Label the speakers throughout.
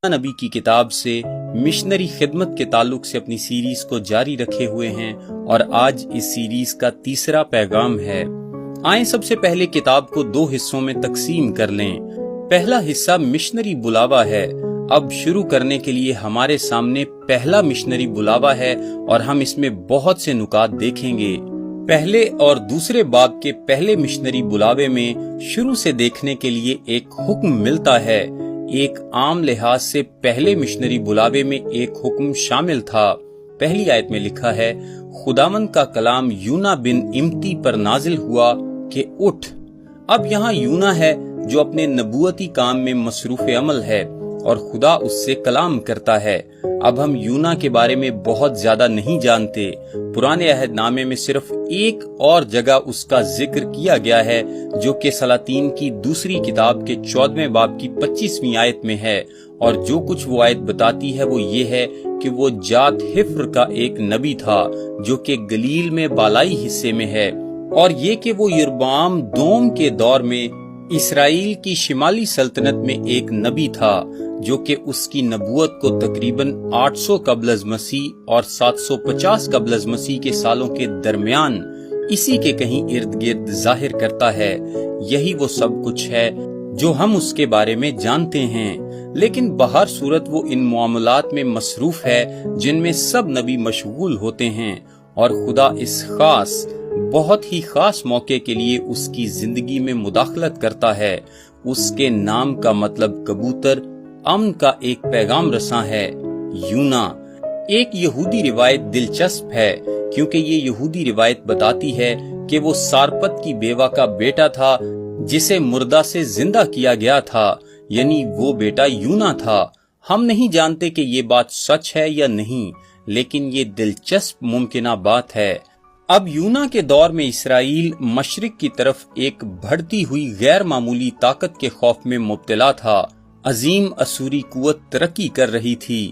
Speaker 1: نبی کی کتاب سے مشنری خدمت کے تعلق سے اپنی سیریز کو جاری رکھے ہوئے ہیں اور آج اس سیریز کا تیسرا پیغام ہے۔ آئیں سب سے پہلے کتاب کو 2 حصوں میں تقسیم کر لیں۔ پہلا حصہ مشنری بلاوا ہے۔ اب شروع کرنے کے لیے ہمارے سامنے پہلا مشنری بلاوا ہے اور ہم اس میں بہت سے نکات دیکھیں گے۔ پہلے اور دوسرے باب کے پہلے مشنری بلاوے میں شروع سے دیکھنے کے لیے ایک حکم ملتا ہے۔ ایک عام لحاظ سے پہلے مشنری بلاوے میں ایک حکم شامل تھا۔ پہلی آیت میں لکھا ہے، خداوند کا کلام یونا بن امتی پر نازل ہوا کہ اٹھ۔ اب یہاں یونا ہے جو اپنے نبوتی کام میں مصروف عمل ہے اور خدا اس سے کلام کرتا ہے۔ اب ہم یونا کے بارے میں بہت زیادہ نہیں جانتے۔ پرانے عہد نامے میں صرف ایک اور جگہ اس کا ذکر کیا گیا ہے جو کہ سلاطین کی دوسری کتاب کے 14ویں باب کی 25ویں آیت میں ہے، اور جو کچھ وہ آیت بتاتی ہے وہ یہ ہے کہ وہ جات حفر کا ایک نبی تھا جو کہ گلیل میں بالائی حصے میں ہے، اور یہ کہ وہ یربعام دوم کے دور میں اسرائیل کی شمالی سلطنت میں ایک نبی تھا جو کہ اس کی نبوت کو تقریباً 800 قبل از مسیح اور 750 قبل از مسیح کے سالوں کے درمیان اسی کے کہیں ارد گرد ظاہر کرتا ہے۔ یہی وہ سب کچھ ہے جو ہم اس کے بارے میں جانتے ہیں، لیکن بہر صورت وہ ان معاملات میں مصروف ہے جن میں سب نبی مشغول ہوتے ہیں، اور خدا اس بہت ہی خاص موقع کے لیے اس کی زندگی میں مداخلت کرتا ہے۔ اس کے نام کا مطلب کبوتر، امن کا ایک پیغام رساں ہے۔ یونا ایک یہودی روایت دلچسپ ہے کیونکہ یہ یہودی روایت بتاتی ہے کہ وہ سارپت کی بیوہ کا بیٹا تھا جسے مردہ سے زندہ کیا گیا تھا، یعنی وہ بیٹا یونا تھا۔ ہم نہیں جانتے کہ یہ بات سچ ہے یا نہیں، لیکن یہ دلچسپ ممکنہ بات ہے۔ اب یونا کے دور میں اسرائیل مشرق کی طرف ایک بڑھتی ہوئی غیر معمولی طاقت کے خوف میں مبتلا تھا۔ عظیم اسوری قوت ترقی کر رہی تھی،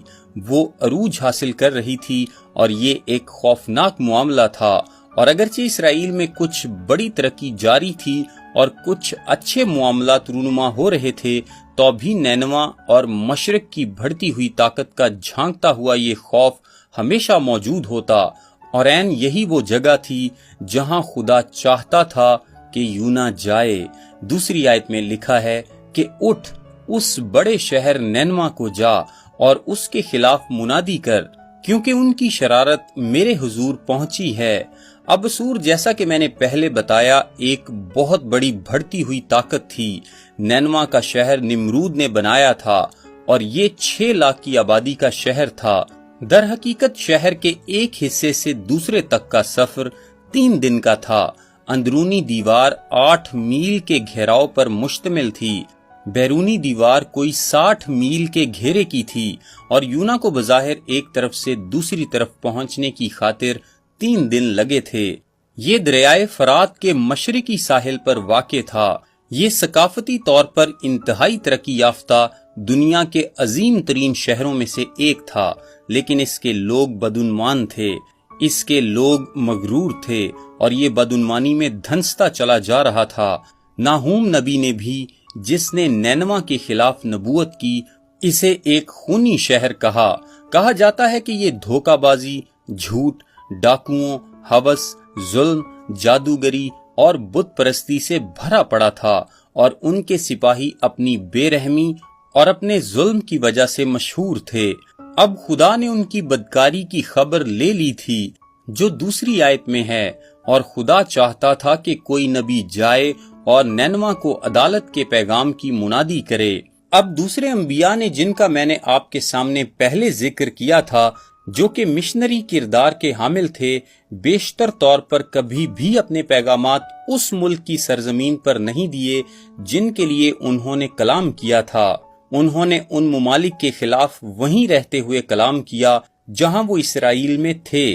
Speaker 1: وہ عروج حاصل کر رہی تھی، اور یہ ایک خوفناک معاملہ تھا۔ اور اگرچہ اسرائیل میں کچھ بڑی ترقی جاری تھی اور کچھ اچھے معاملات رونما ہو رہے تھے، تو بھی نینوا اور مشرق کی بڑھتی ہوئی طاقت کا جھانکتا ہوا یہ خوف ہمیشہ موجود ہوتا، اور عین یہی وہ جگہ تھی جہاں خدا چاہتا تھا کہ یونا جائے۔ دوسری آیت میں لکھا ہے کہ اٹھ، اس بڑے شہر نینوا کو جا اور اس کے خلاف منادی کر، کیونکہ ان کی شرارت میرے حضور پہنچی ہے۔ اب اسور، جیسا کہ میں نے پہلے بتایا، ایک بہت بڑی بڑھتی ہوئی طاقت تھی۔ نینوا کا شہر نمرود نے بنایا تھا اور یہ 6 لاکھ کی آبادی کا شہر تھا۔ در حقیقت شہر کے ایک حصے سے دوسرے تک کا سفر 3 دن کا تھا۔ اندرونی دیوار 8 میل کے گھیراؤ پر مشتمل تھی، بیرونی دیوار کوئی 60 میل کے گھیرے کی تھی، اور یونا کو بظاہر ایک طرف سے دوسری طرف پہنچنے کی خاطر 3 دن لگے تھے۔ یہ دریائے فرات کے مشرقی ساحل پر واقع تھا۔ یہ ثقافتی طور پر انتہائی ترقی یافتہ دنیا کے عظیم ترین شہروں میں سے ایک تھا، لیکن اس کے لوگ بدعنوان تھے، اس کے لوگ مغرور تھے، اور یہ بدعنوانی میں دھنستا چلا جا رہا تھا۔ ناہوم نبی نے بھی، جس نے نینوا کے خلاف نبوت کی، اسے ایک خونی شہر کہا جاتا ہے کہ یہ دھوکہ بازی، جھوٹ، ڈاکوؤں، ہوس، ظلم، جادوگری اور بت پرستی سے بھرا پڑا تھا، اور ان کے سپاہی اپنی بے رحمی اور اپنے ظلم کی وجہ سے مشہور تھے۔ اب خدا نے ان کی بدکاری کی خبر لے لی تھی جو دوسری آیت میں ہے، اور خدا چاہتا تھا کہ کوئی نبی جائے اور نینوا کو عدالت کے پیغام کی منادی کرے۔ اب دوسرے انبیاء نے، جن کا میں نے آپ کے سامنے پہلے ذکر کیا تھا، جو کہ مشنری کردار کے حامل تھے، بیشتر طور پر کبھی بھی اپنے پیغامات اس ملک کی سرزمین پر نہیں دیے جن کے لیے انہوں نے کلام کیا تھا۔ انہوں نے ان ممالک کے خلاف وہیں رہتے ہوئے کلام کیا جہاں وہ اسرائیل میں تھے۔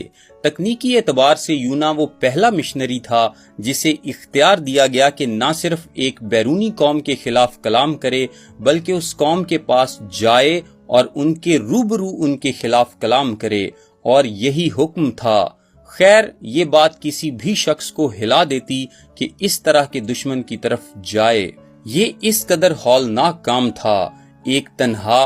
Speaker 1: تکنیکی اعتبار سے یونا وہ پہلا مشنری تھا جسے اختیار دیا گیا کہ نہ صرف ایک بیرونی قوم کے خلاف کلام کرے، بلکہ اس قوم کے پاس جائے اور ان کے روبرو ان کے خلاف کلام کرے، اور یہی حکم تھا۔ خیر، یہ بات کسی بھی شخص کو ہلا دیتی کہ اس طرح کے دشمن کی طرف جائے۔ یہ اس قدر ہولناک کام تھا۔ ایک تنہا